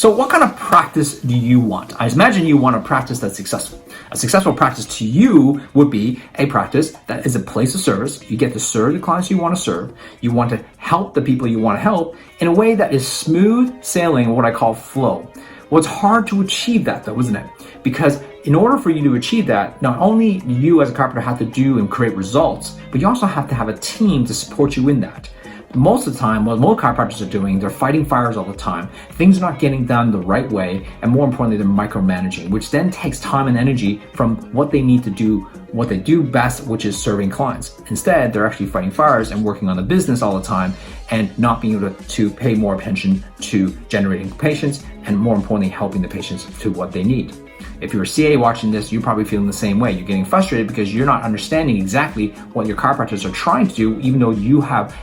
So what kind of practice do you want? I imagine you want a practice that's successful. A successful practice to you would be a practice that is a place of service. You get to serve the clients you want to serve. You want to help the people you want to help in a way that is smooth sailing, what I call flow. Well, it's hard to achieve that though, isn't it? Because in order for you to achieve that, not only you as a carpenter have to do and create results, but you also have to have a team to support you in that. Most of the time, what most chiropractors are doing, they're fighting fires all the time. Things are not getting done the right way, and more importantly, they're micromanaging, which then takes time and energy from what they need to do, what they do best, which is serving clients. Instead, they're actually fighting fires and working on the business all the time and not being able to pay more attention to generating patients and more importantly, helping the patients to what they need. If you're a CA watching this, you're probably feeling the same way. You're getting frustrated because you're not understanding exactly what your chiropractors are trying to do, even though you have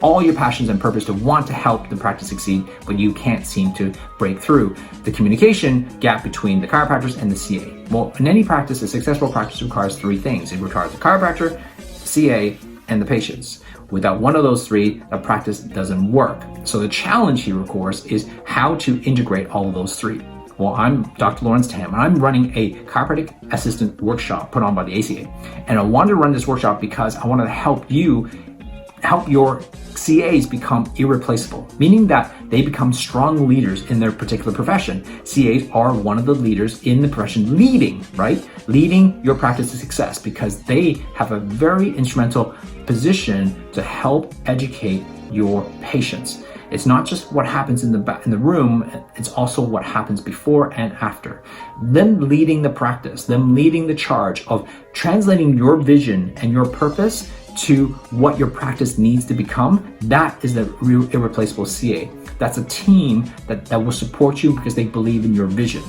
all your passions and purpose to want to help the practice succeed, but you can't seem to break through the communication gap between the chiropractors and the CA. Well, in any practice, a successful practice requires three things. It requires the chiropractor, the CA, and the patients. Without one of those three, the practice doesn't work. So the challenge here, of course, is how to integrate all of those three. Well, I'm Dr. Lawrence Tam, and I'm running a chiropractic assistant workshop put on by the ACA. And I wanted to run this workshop because I wanted to help your CAs become irreplaceable, meaning that they become strong leaders in their particular profession. CAs are one of the leaders in the profession, leading your practice to success because they have a very instrumental position to help educate your patients. It's not just what happens in the room, it's also what happens before and after. Them leading the practice, them leading the charge of translating your vision and your purpose to what your practice needs to become, that is the real irreplaceable CA. That's a team that will support you because they believe in your vision.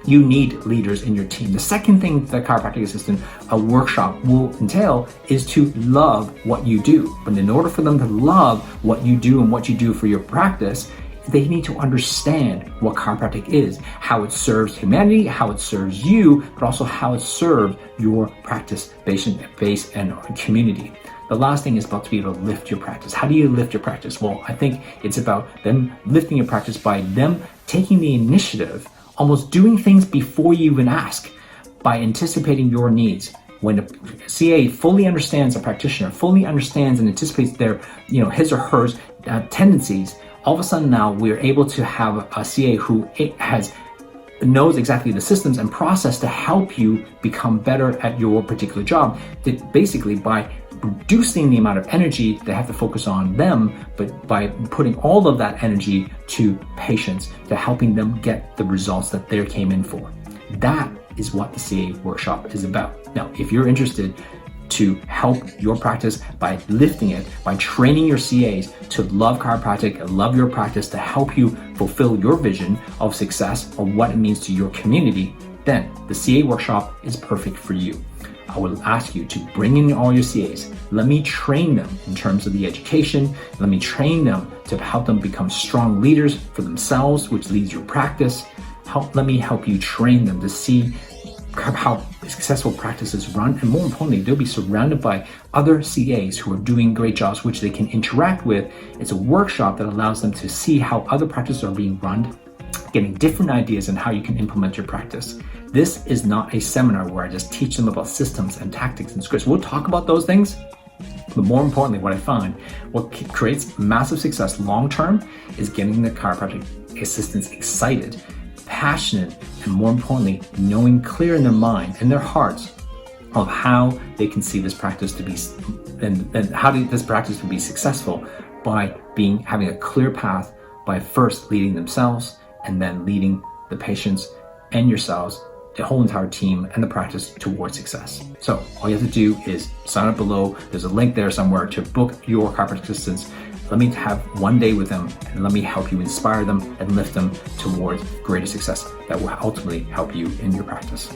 You need leaders in your team. The second thing that chiropractic assistant, a workshop will entail is to love what you do. But in order for them to love what you do and what you do for your practice, they need to understand what chiropractic is, how it serves humanity, how it serves you, but also how it serves your practice, patient base, and community. The last thing is about to be able to lift your practice. How do you lift your practice? Well, I think it's about them lifting your practice by them taking the initiative, almost doing things before you even ask, by anticipating your needs. When a CA fully understands a practitioner, fully understands and anticipates their, his or her tendencies, all of a sudden now we're able to have a CA who knows exactly the systems and process to help you become better at your particular job. That basically by reducing the amount of energy they have to focus on them, but by putting all of that energy to patients, to helping them get the results that they came in for. That is what the CA workshop is about. Now, if you're interested to help your practice by lifting it, by training your CAs to love chiropractic and love your practice, to help you fulfill your vision of success of what it means to your community, then the CA workshop is perfect for you. I will ask you to bring in all your CAs. Let me train them in terms of the education. Let me train them to help them become strong leaders for themselves, which leads your practice. Let me help you train them to see how successful practices run, and more importantly, they'll be surrounded by other CAs who are doing great jobs, which they can interact with. It's a workshop that allows them to see how other practices are being run, getting different ideas on how you can implement your practice. This is not a seminar where I just teach them about systems and tactics and scripts. We'll talk about those things, but more importantly, what I find, what creates massive success long-term is getting the chiropractic assistants excited, passionate, and more importantly, knowing clear in their mind and their hearts of how they can see this practice to be, and how this practice can be successful by having a clear path, by first leading themselves and then leading the patients and yourselves, the whole entire team and the practice towards success. So all you have to do is sign up below. There's a link there somewhere to book your chiropractic assistants. Let me have one day with them and let me help you inspire them and lift them towards greater success that will ultimately help you in your practice.